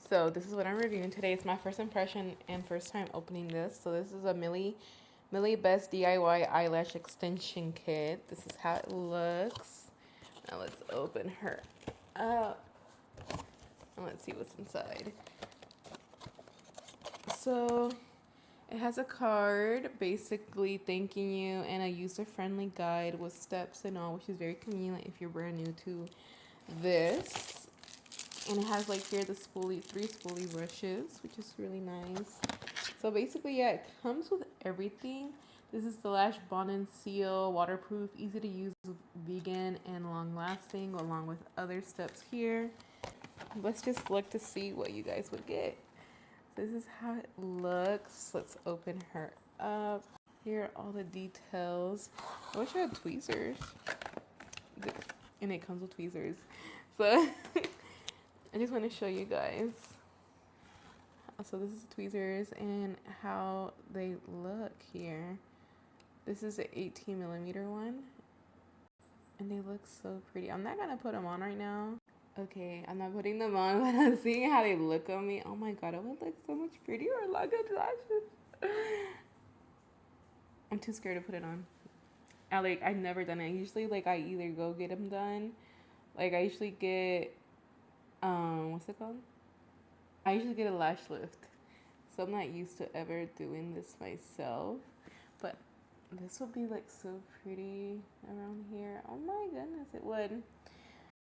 So this is what I'm reviewing today. It's my first impression and first time opening this. So this is a MilyBest DIY eyelash extension kit. This is how it looks. Now let's open her up and let's see what's inside. So it has a card basically thanking you and a user-friendly guide with steps and all, which is very convenient if you're brand new to this. And it has like here the three spoolie brushes, which is really nice. So basically, yeah, it comes with everything. This is the Lash Bond&Seal, waterproof, easy to use, vegan, and long lasting, along with other steps here. Let's just look to see what you guys would get. This is how it looks. Let's open her up. Here are all the details. I wish I had tweezers. And it comes with tweezers. So I just want to show you guys. So this is the tweezers and how they look here. This is an 18mm one. And they look so pretty. I'm not going to put them on right now. Okay, I'm not putting them on, but I'm seeing how they look on me. Oh my god, it would look so much prettier with lashes. I'm too scared to put it on. I've never done it. Usually, I either go get them done. I usually get, what's it called? I usually get a lash lift. So I'm not used to ever doing this myself. But this would be so pretty around here. Oh my goodness, it would.